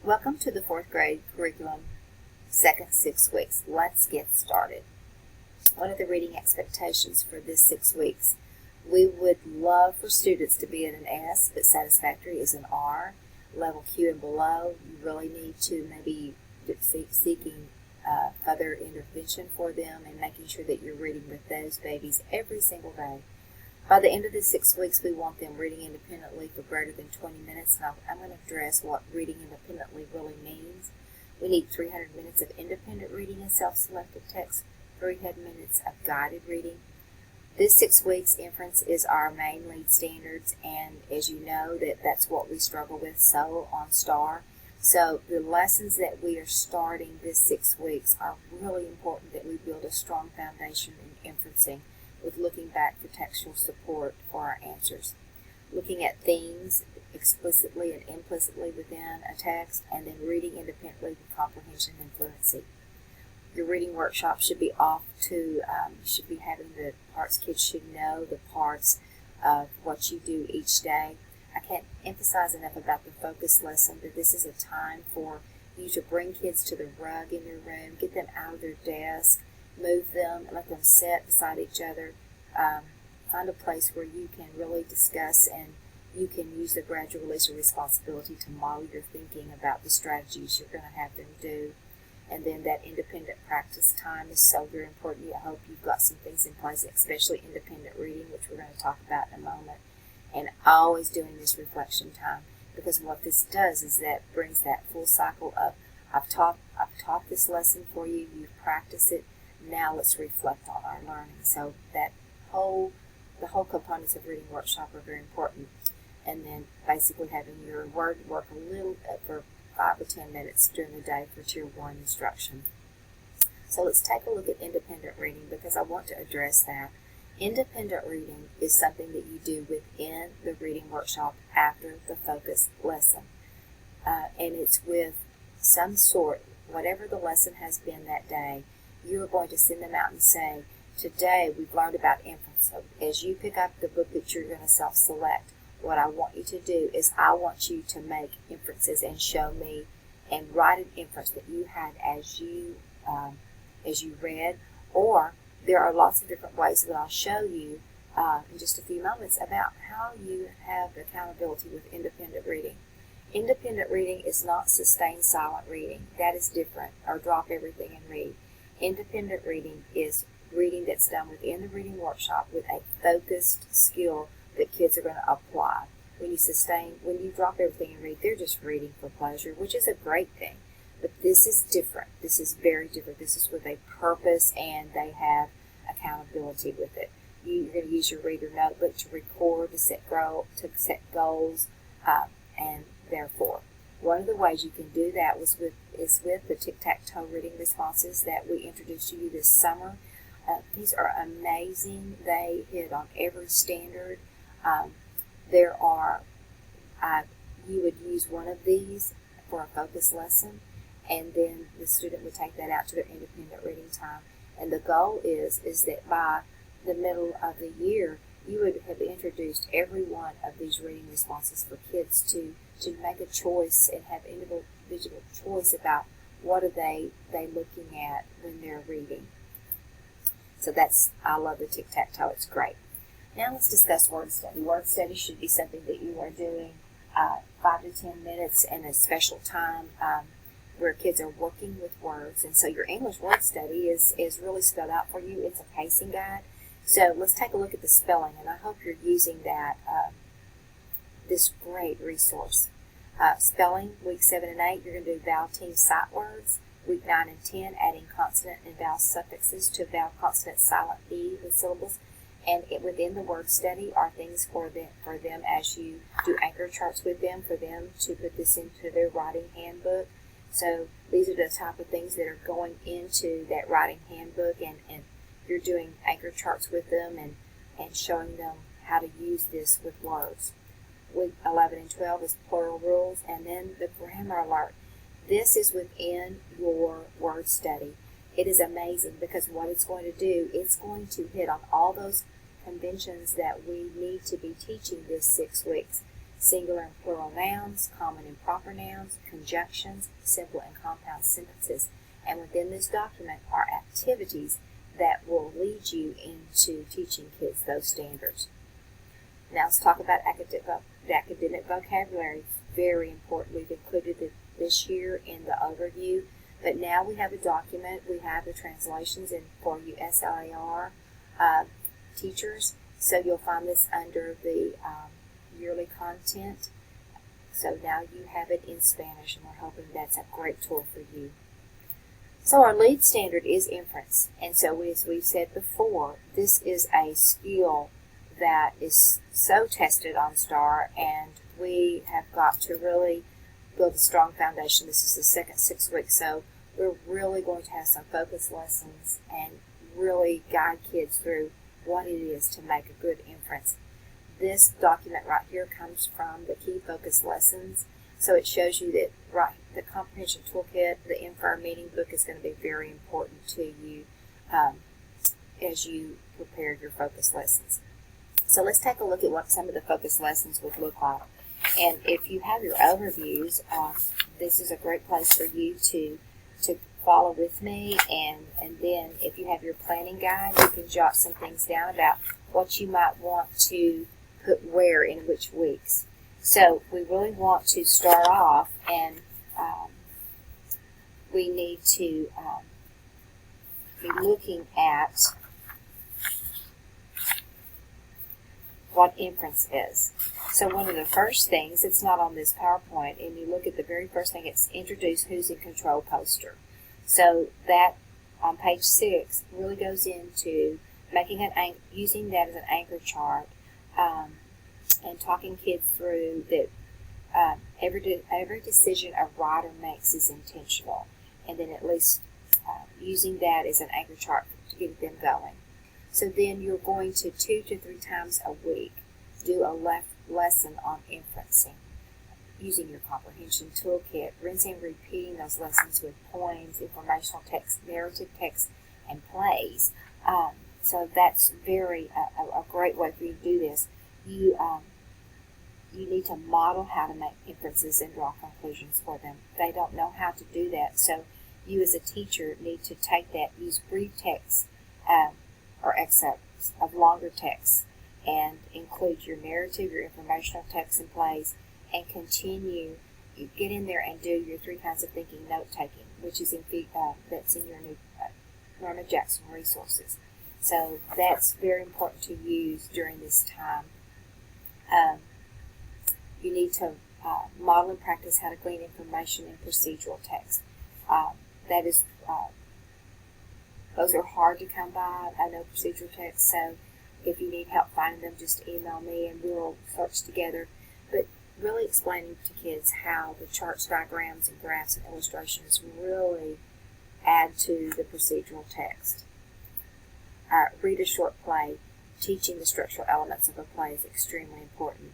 Welcome to the 4th grade curriculum, second 6 weeks. Let's get started. What are the reading expectations for this 6 weeks? We would love for students to be at an S, but satisfactory is an R. Level Q and below, you really need to maybe seeking further intervention for them and making sure that you're reading with those babies every single day. By the end of the 6 weeks, we want them reading independently for greater than 20 minutes, and I'm going to address what reading independently really means. We need 300 minutes of independent reading and self-selected text, 300 minutes of guided reading. This 6 weeks, inference is our main lead standards, and as you know, that's what we struggle with so on STAR. So the lessons that we are starting this 6 weeks are really important that we build a strong foundation in inferencing, with looking back for textual support for our answers, looking at themes explicitly and implicitly within a text, and then reading independently with comprehension and fluency. Your reading workshop should be off to, should be having the parts, kids should know the parts of what you do each day. I can't emphasize enough about the focus lesson, that this is a time for you to bring kids to the rug in your room, get them out of their desk, move them, let them sit beside each other, find a place where you can really discuss and you can use the gradual release of responsibility to model your thinking about the strategies you're going to have them do. And then that independent practice time is so very important. I hope you've got some things in place, especially independent reading, which we're going to talk about in a moment. And always doing this reflection time, because what this does is that brings that full cycle up. I've taught this lesson for you, you've practiced it. Now let's reflect on our learning. So the whole components of reading workshop are very important. And then basically having your word work a little for 5 or 10 minutes during the day for Tier 1 instruction. So let's take a look at independent reading, because I want to address that. Independent reading is something that you do within the reading workshop after the focus lesson. And it's with some sort, whatever the lesson has been that day, you are going to send them out and say, today we've learned about inference. So as you pick up the book that you're going to self-select, what I want you to do is I want you to make inferences and show me and write an inference that you had as you read. Or there are lots of different ways that I'll show you in just a few moments about how you have accountability with independent reading. Independent reading is not sustained silent reading. That is different, or drop everything and read. Independent reading is reading that's done within the reading workshop with a focused skill that kids are going to apply. When you drop everything and read, they're just reading for pleasure, which is a great thing. But this is different. This is very different. This is with a purpose, and they have accountability with it. You're going to use your reader notebook to record, to set goals, and therefore. One of the ways you can do that is with the tic-tac-toe reading responses that we introduced to you this summer. These are amazing. They hit on every standard. You would use one of these for a focus lesson, and then the student would take that out to their independent reading time. And the goal is that by the middle of the year, you would have introduced every one of these reading responses for kids to make a choice and have individual choice about what are they looking at when they're reading. So I love the tic-tac-toe. It's great. Now let's discuss word study. Word study should be something that you are doing 5 to 10 minutes in a special time where kids are working with words. And so your English word study is really spelled out for you. It's a pacing guide. So let's take a look at the spelling, and I hope you're using this great resource. Spelling, week 7 and 8, you're going to do vowel team sight words. Week 9 and 10, adding consonant and vowel suffixes to vowel consonant silent E with syllables. And within the word study are things for them as you do anchor charts with them, for them to put this into their writing handbook. So these are the type of things that are going into that writing handbook, and you're doing anchor charts with them and showing them how to use this with words. Week 11 and 12 is plural rules, and then the grammar alert. This is within your word study. It is amazing because what it's going to do, it's going to hit on all those conventions that we need to be teaching this 6 weeks. singular and plural nouns, common and proper nouns, conjunctions, simple and compound sentences. And within this document are activities that will lead you into teaching kids those standards. Now let's talk about academic vocabulary. Very important. We've included it this year in the overview, but now we have a document. We have the translations in for you SLAR teachers. So you'll find this under the yearly content. So now you have it in Spanish, and we're hoping that's a great tool for you. So our lead standard is inference. And so as we've said before, this is a skill that is so tested on STAR, and we have got to really build a strong foundation. This is the second 6 weeks, so we're really going to have some focus lessons and really guide kids through what it is to make a good inference. This document right here comes from the key focus lessons, so it shows you that the comprehension toolkit, the Infer meaning book is going to be very important to you as you prepare your focus lessons. So let's take a look at what some of the focus lessons would look like. And if you have your overviews, this is a great place for you to follow with me. And then if you have your planning guide, you can jot some things down about what you might want to put where in which weeks. So we really want to start off, and we need to be looking at what inference is. So one of the first things, it's not on this PowerPoint, and you look at the very first thing, it's introduce who's in control poster. So that on page 6 really goes into making using that as an anchor chart, and talking kids through that every decision a writer makes is intentional, and then at least using that as an anchor chart to get them going. So then you're going to 2 to 3 times a week do a lesson on inferencing using your comprehension toolkit, rinsing and repeating those lessons with poems, informational text, narrative text, and plays. So that's a great way for you to do this. You need to model how to make inferences and draw conclusions for them. They don't know how to do that, so you as a teacher need to take that, use brief text or excerpts of longer texts, and include your narrative, your informational text and plays, and continue. You get in there and do your 3 kinds of thinking note taking, which is that's in your new Norma Jackson resources. So that's very important to use during this time. You need to model and practice how to glean information in procedural text. Those are hard to come by. I know procedural text, so if you need help finding them, just email me and we'll search together. But really explaining to kids how the charts, diagrams, and graphs and illustrations really add to the procedural text. Read a short play. Teaching the structural elements of a play is extremely important.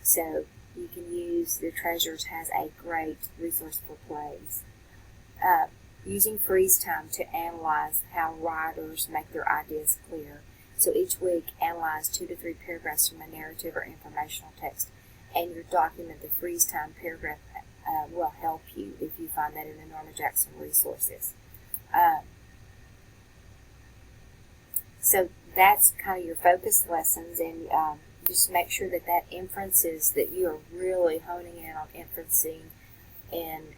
So you can use, the Treasures has a great resource for plays. Using freeze time to analyze how writers make their ideas clear. So each week, analyze 2 to 3 paragraphs from a narrative or informational text, and your document, the freeze time paragraph, will help you if you find that in the Norma Jackson resources. So that's kind of your focus lessons, and just make sure that inferences, that you are really honing in on inferencing and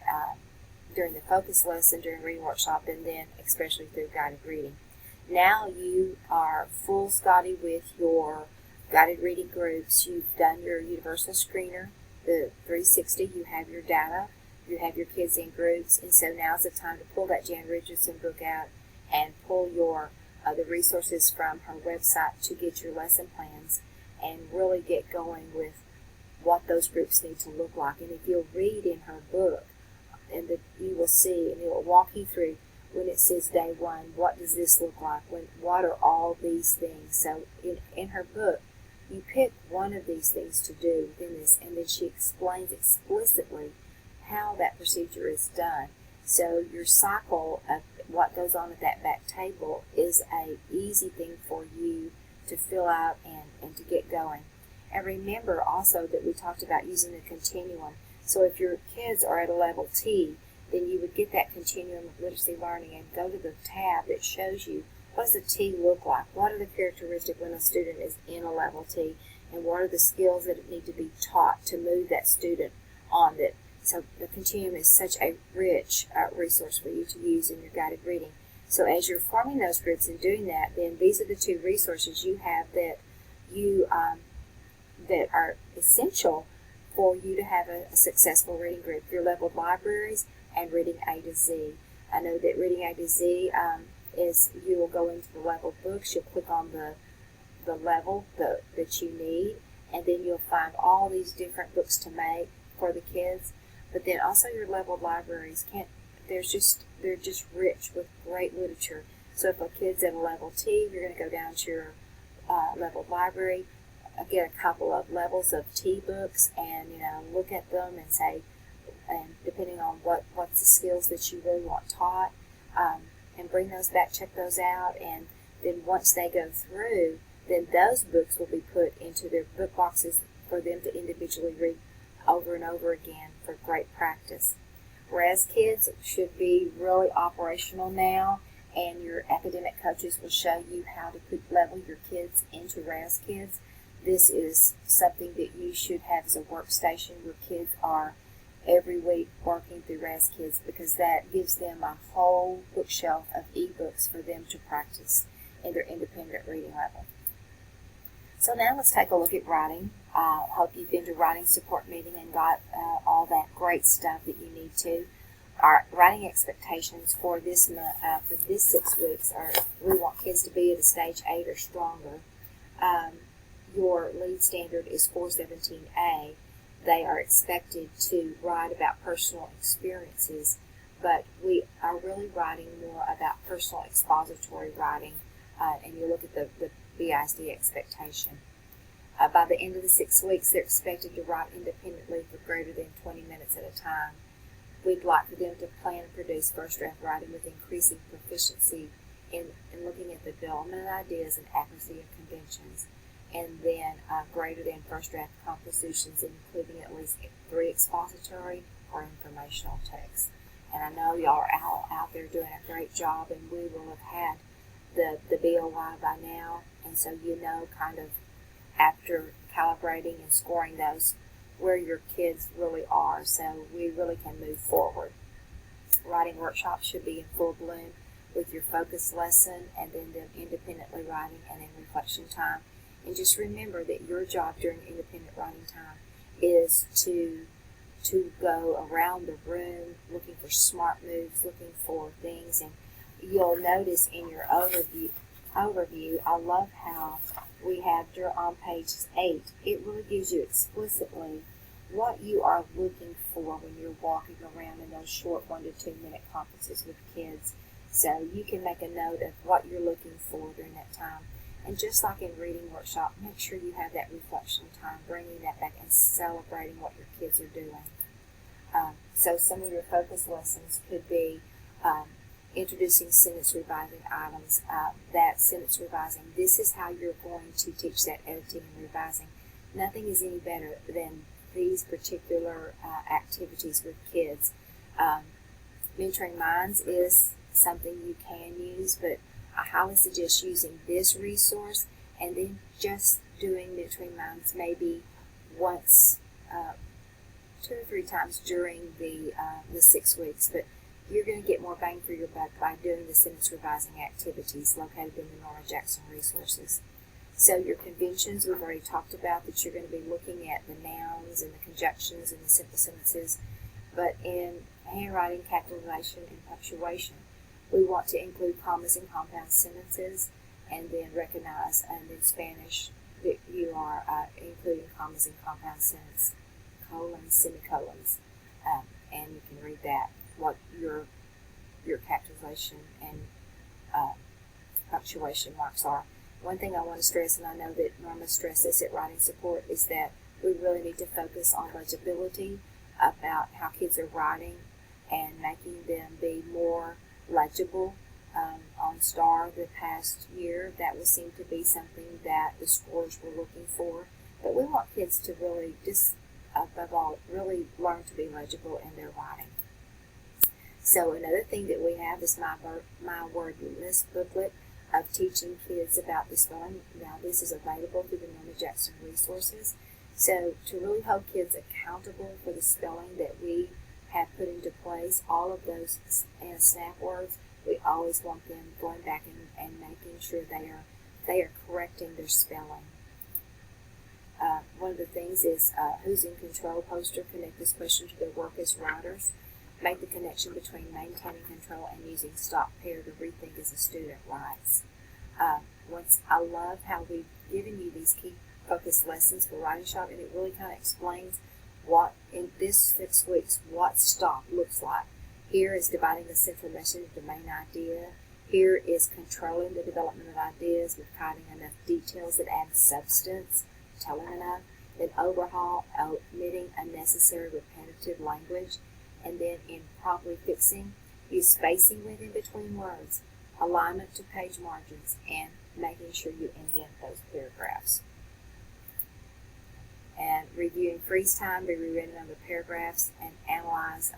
during the focus lesson, during reading workshop, and then especially through guided reading. Now you are full Scotty with your guided reading groups. You've done your universal screener, the 360, you have your data, you have your kids in groups, and so now's the time to pull that Jan Richardson book out and pull your the resources from her website to get your lesson plans and really get going with what those groups need to look like. And if you'll read in her book, and you will see, and it will walk you through when it says day 1, what does this look like? What are all these things? So in her book, you pick one of these things to do within this, and then she explains explicitly how that procedure is done. So your cycle of what goes on at that back table is a easy thing for you to fill out and to get going. And remember also that we talked about using the continuum. So if your kids are at a level T, then you would get that continuum of literacy learning and go to the tab that shows you what does a T look like? What are the characteristics when a student is in a level T? And what are the skills that need to be taught to move that student on that? So the continuum is such a rich resource for you to use in your guided reading. So as you're forming those groups and doing that, then these are the two resources you have that that are essential for you to have a successful reading group. Your leveled libraries and Reading A to Z. I know that Reading A to Z is you will go into the leveled books, you'll click on the level that you need, and then you'll find all these different books to make for the kids. But then also your leveled libraries they're just rich with great literature. So if a kid's at a level T, you're going to go down to your leveled library, get a couple of levels of T books, and look at them and say, and depending on what's the skills that you really want taught, and bring those back, check those out, and then once they go through, then those books will be put into their book boxes for them to individually read over and over again for great practice. Res Kids should be really operational now, and your academic coaches will show you how to level your kids into Res Kids. This is something that you should have as a workstation where kids are every week working through Res Kids, because that gives them a whole bookshelf of ebooks for them to practice in their independent reading level. So now let's take a look at writing. I hope you've been to writing support meeting and got all that great stuff that you need to. Our writing expectations for this month, for this 6 weeks, are we want kids to be at a stage 8 or stronger. Your lead standard is 417A. They are expected to write about personal experiences, but we are really writing more about personal expository writing, and you look at the BISD expectation. By the end of the 6 weeks, they're expected to write independently for greater than 20 minutes at a time. We'd like for them to plan and produce first draft writing with increasing proficiency in looking at the development of ideas and accuracy of conventions, and then greater than first draft compositions, including at least 3 expository or informational texts. And I know y'all are out there doing a great job, and we will have had the BOY by now, and so kind of after calibrating and scoring those where your kids really are, so we really can move forward. Writing workshops should be in full bloom with your focus lesson and then them independently writing and in reflection time. And just remember that your job during independent writing time is to go around the room looking for smart moves, looking for things, and you'll notice in your overview, I love how we have on page 8, it really gives you explicitly what you are looking for when you're walking around in those short 1 to 2 minute conferences with kids. So you can make a note of what you're looking for during that time. And just like in reading workshop, make sure you have that reflection time, bringing that back and celebrating what your kids are doing. So some of your focus lessons could be introducing sentence revising items. That sentence revising, this is how you're going to teach that editing and revising. Nothing is any better than these particular activities with kids. Mentoring Minds is something you can use, but I highly suggest using this resource and then just doing Mentoring Minds maybe once, 2 or 3 times during the 6 weeks. But you're going to get more bang for your buck by doing the sentence revising activities located in the Norma Jackson resources. So your conventions, we've already talked about that you're going to be looking at the nouns and the conjunctions and the simple sentences. But in handwriting, capitalization, and punctuation, we want to include commas and compound sentences, and then recognize, and in Spanish, that you are including commas and compound sentences, colons, semicolons, and you can read that, what your capitalization and punctuation marks are. One thing I want to stress, and I know that Norma stresses at Writing Support, is that we really need to focus on legibility, about how kids are writing and making them be more legible. On STAR the past year, that would seem to be something that the scores were looking for, But we want kids to really, just above all, really learn to be legible in their writing. So another thing that we have is my word list booklet of teaching kids about the spelling. Now this is available through the Norma Jackson Resources. So to really hold kids accountable for the spelling that we have put into place, all of those snap words, we always want them going back and making sure they are correcting their spelling. One of the things is who's in control poster. Connect this question to their work as writers. Make the connection between maintaining control and using stop pair to rethink as a student writes. I love how we've given you these key focus lessons for Writing Shop, and it really kind of explains what, in this 6 weeks, what stop looks like. Here is dividing the central message into the main idea. Here is controlling the development of ideas with hiding enough details that add substance, telling enough. Then overhaul, omitting unnecessary repetitive language. And then in properly fixing, use spacing within between words, alignment to page margins, and making sure you indent those paragraphs. And reviewing freeze time, be rewritten on the paragraphs, and analyze.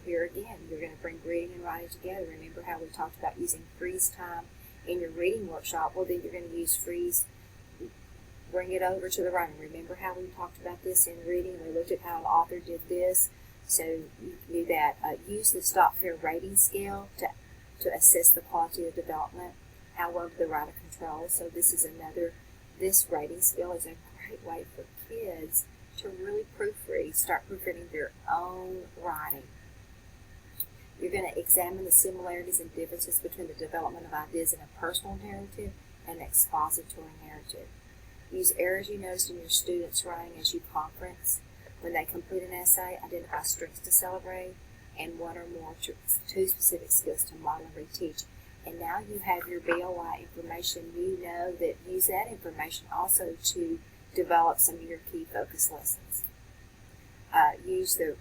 Here again, you're going to bring reading and writing together. Remember how we talked about using freeze time in your reading workshop? Well, then you're going to use freeze, bring it over to the writing. Remember how we talked about this in reading? We looked at how an author did this. So you can do that. Use the stop pair rating scale to assess the quality of development. How well did the writer control? So this rating scale is a great way for kids to really start proofreading their own writing. You're going to examine the similarities and differences between the development of ideas in a personal narrative and an expository narrative. Use errors you noticed in your students' writing as you conference. When they complete an essay, identify strengths to celebrate and one or more two specific skills to model and reteach. And now you have your BOI information. You know that use that information also to develop some of your key focus lessons. Use the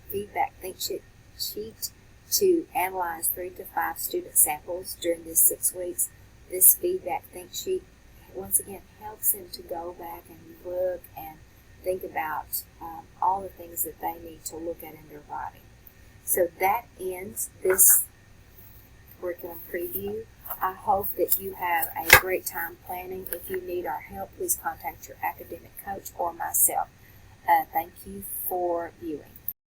feedback think sheet to analyze 3 to 5 student samples during this 6 weeks. This feedback think sheet, once again, helps them to go back and look and think about all the things that they need to look at in their writing. So that ends this curriculum preview. I hope that you have a great time planning. If you need our help, please contact your academic coach or myself. Thank you for viewing.